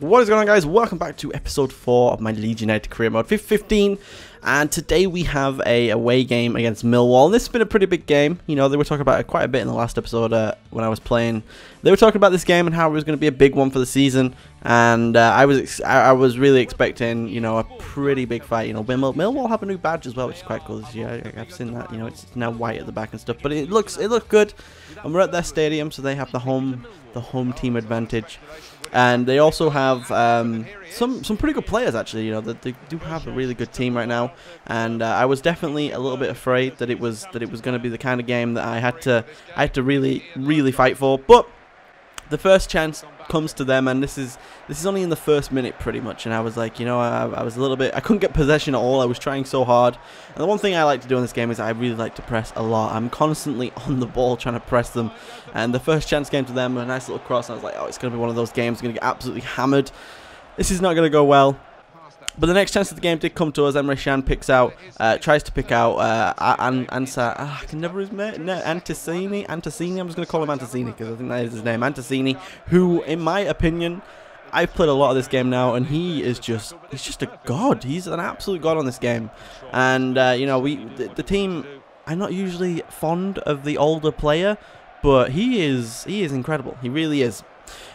What is going on, guys? Welcome back to episode 4 of my Leeds United career mode, FIFA 15, and today we have a away game against Millwall. This has been a pretty big game. You know, they were talking about it quite a bit in the last episode when I was playing. They were talking about this game and how it was going to be a big one for the season, and I was really expecting, you know, a pretty big fight. You know, Millwall have a new badge as well, which is quite cool this year. I've seen that. You know, it's now white at the back and stuff, but it looks good. And we're at their stadium, so they have the home team advantage. And they also have some pretty good players, actually. You know, they do have a really good team right now. And I was definitely a little bit afraid that it was going to be the kind of game that I had to really fight for. But the first chance comes to them, and this is only in the first minute pretty much. And I was like, you know, I was a little bit, I couldn't get possession at all. I was trying so hard. And the one thing I like to do in this game is I really like to press a lot. I'm constantly on the ball trying to press them. And the first chance came to them, a nice little cross, and I was like, oh, it's going to be one of those games, going to get absolutely hammered. This is not going to go well. But the next chance of the game did come to us. Emre Can picks out, tries to pick out I can never his name. Antacini. I'm just going to call him Antacini because I think that is his name. Antacini, who, in my opinion, I've played a lot of this game now, and he's just a god. He's an absolute god on this game. And you know, the team. I'm not usually fond of the older player, but he is incredible. He really is.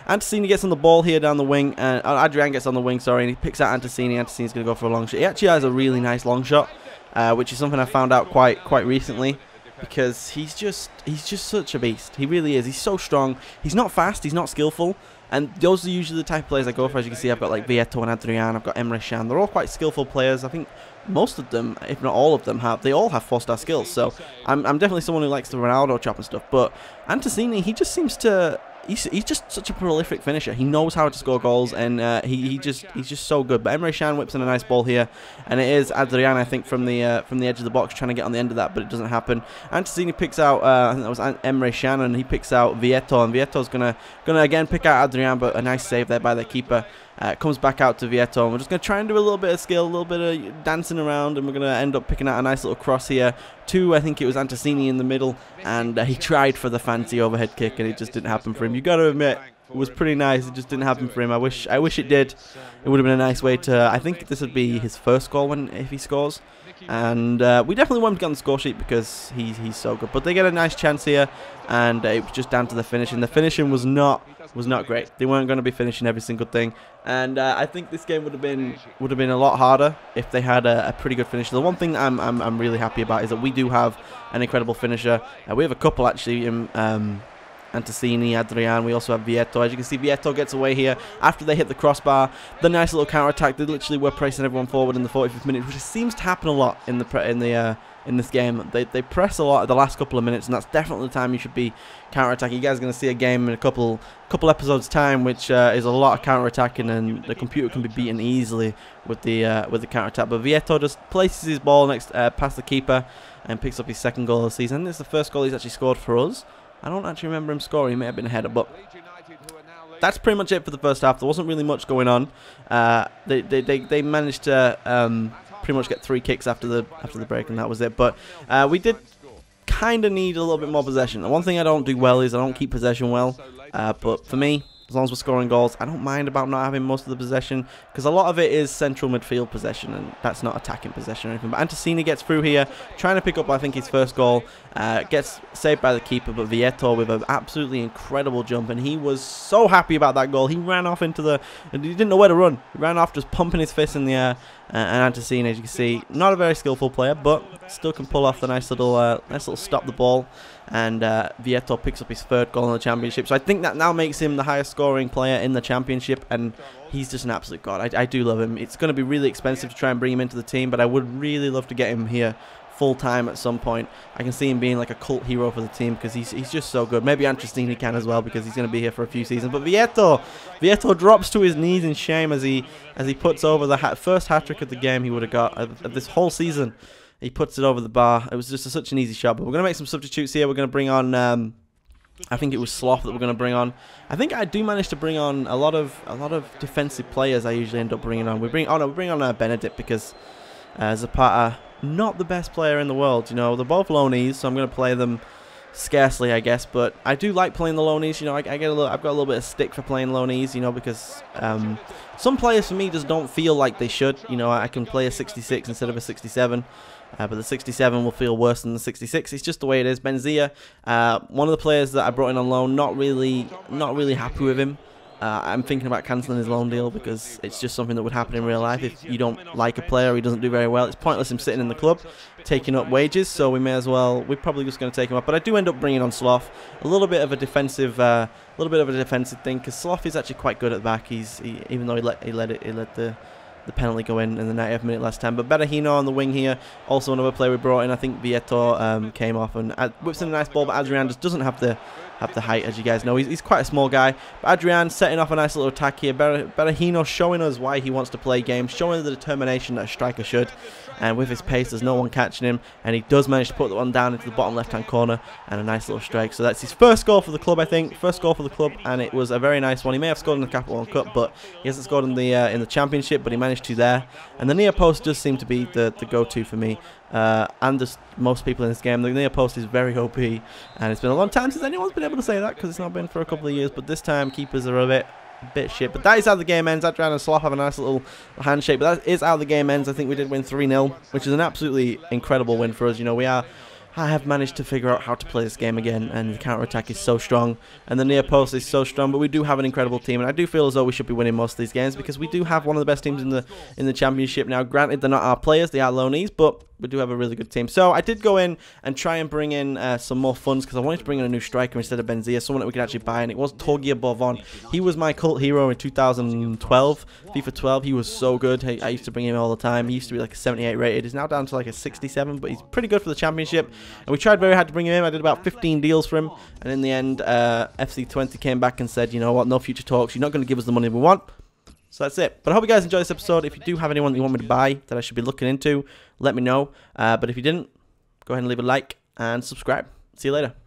Antacini gets on the ball here down the wing, and Adrian gets on the wing, sorry, and he picks out Antacini. Antacini's going to go for a long shot. He actually has a really nice long shot, which is something I found out quite recently, because he's just such a beast. He really is. He's so strong. He's not fast. He's not skillful. And those are usually the type of players I go for. As you can see, I've got like Vieto and Adrian. I've got Emre Can. They're all quite skillful players. I think most of them, if not all of them, they all have 4-star skills. So I'm definitely someone who likes the Ronaldo chop and stuff. But Antacini, he just seems to. He's just such a prolific finisher. He knows how to score goals, and he's just so good. But Emre Can whips in a nice ball here, and it is Adrian, I think, from the edge of the box trying to get on the end of that, but it doesn't happen. Antacini picks out, I think that was Emre Can, and he picks out Vieto, and Vieto's gonna again pick out Adrian, but a nice save there by the keeper. Comes back out to Vieto, and we're just going to try and do a little bit of skill, a little bit of dancing around, and we're going to end up picking out a nice little cross here to, I think it was Antacini in the middle, and he tried for the fancy overhead kick, and it just didn't happen for him. You got to admit, it was pretty nice. It just didn't happen for him. I wish it did. It would have been a nice way to, I think this would be his first goal if he scores. And we definitely want him to get on the score sheet because he's so good. But they get a nice chance here, and it was just down to the finishing. The finishing was not great. They weren't going to be finishing every single thing, and I think this game would have been a lot harder if they had a pretty good finisher. The one thing that I'm really happy about is that we do have an incredible finisher. We have a couple actually in Antacini, Adrian. We also have Vieto. As you can see, Vieto gets away here after they hit the crossbar. The nice little counter attack. They literally were pressing everyone forward in the 45th minute, which seems to happen a lot in this game. They press a lot at the last couple of minutes, and that's definitely the time you should be counter-attacking. You guys are going to see a game in a couple episodes time, which is a lot of counter-attacking, and the computer can be beaten easily with the counter-attack. But Vieto just places his ball next past the keeper and picks up his second goal of the season. This is the first goal he's actually scored for us. I don't actually remember him scoring. He may have been a header, but that's pretty much it for the first half. There wasn't really much going on. They managed to pretty much get 3 kicks after the break, and that was it. But we did kind of need a little bit more possession. The one thing I don't do well is I don't keep possession well. But for me, as long as we're scoring goals, I don't mind about not having most of the possession, because a lot of it is central midfield possession, and that's not attacking possession or anything. But Antacini gets through here, trying to pick up, I think, his first goal. Gets saved by the keeper, but Vieto with an absolutely incredible jump, and he was so happy about that goal. He ran off into the, and he didn't know where to run. He ran off just pumping his fist in the air. And Antacini, as you can see, not a very skillful player, but still can pull off the nice little stop the ball. And Vieto picks up his 3rd goal in the championship. So I think that now makes him the highest scoring player in the championship, and he's just an absolute god. I do love him. It's going to be really expensive to try and bring him into the team, but I would really love to get him here full time at some point. I can see him being like a cult hero for the team because he's just so good. Maybe Antacini can as well, because he's going to be here for a few seasons. But Vieto drops to his knees in shame as he puts over the first hat-trick of the game he would have got of this whole season. He puts it over the bar. It was just such an easy shot. But we're going to make some substitutes here. We're going to bring on, I think it was Sloth that we're going to bring on. I think I do manage to bring on a lot of defensive players. I usually end up bringing on. We bring on Benedict, because Zapata, not the best player in the world. You know, they're both loanees, so I'm going to play them scarcely, I guess, but I do like playing the loanies. You know, I've got a little bit of stick for playing loanies, you know, because some players for me just don't feel like they should. You know, I can play a 66 instead of a 67. But the 67 will feel worse than the 66. It's just the way it is. Benzia, one of the players that I brought in on loan, not really happy with him. I'm thinking about cancelling his loan deal because it's just something that would happen in real life. If you don't like a player or he doesn't do very well, it's pointless him sitting in the club taking up wages, so we may as well, we're probably just going to take him up. But I do end up bringing on Sloth, a little bit of a defensive thing, because Sloth is actually quite good at the back. Even though he let the penalty go in the 90th minute last time. But Berahino on the wing here, also another player we brought in. I think Vieto came off and whips in a nice ball, but Adrian just doesn't have the height, as you guys know. He's quite a small guy. But Adrian setting off a nice little attack here. Berahino showing us why he wants to play games, showing the determination that a striker should. And with his pace, there's no one catching him. And he does manage to put the one down into the bottom left-hand corner. And a nice little strike. So that's his first goal for the club, I think. First goal for the club. And it was a very nice one. He may have scored in the Capital One Cup, but he hasn't scored in the Championship. But he managed to there. And the near post does seem to be the go-to for me. And just most people in this game. The near post is very OP. And it's been a long time since anyone's been able to say that, because it's not been for a couple of years. But this time, keepers are a bit shit. But that is how the game ends. Adrian and Sloth have a nice little handshake, but that is how the game ends. I think we did win 3-0, which is an absolutely incredible win for us. You know, I have managed to figure out how to play this game again, and the counter-attack is so strong, and the near post is so strong, but we do have an incredible team, and I do feel as though we should be winning most of these games, because we do have one of the best teams in the Championship. Now, granted, they're not our players, they are loanees, but we do have a really good team. So I did go in and try and bring in some more funds, because I wanted to bring in a new striker instead of Benzia, someone that we could actually buy, and it was Torgia Bovon. He was my cult hero in 2012, FIFA 12. He was so good. I used to bring him all the time. He used to be like a 78 rated. He's now down to like a 67, but he's pretty good for the Championship. And we tried very hard to bring him in. I did about 15 deals for him, and in the end, FC20 came back and said, you know what, no future talks. You're not going to give us the money we want. So that's it. But I hope you guys enjoyed this episode. If you do have anyone that you want me to buy that I should be looking into, let me know. But if you didn't, go ahead and leave a like and subscribe. See you later.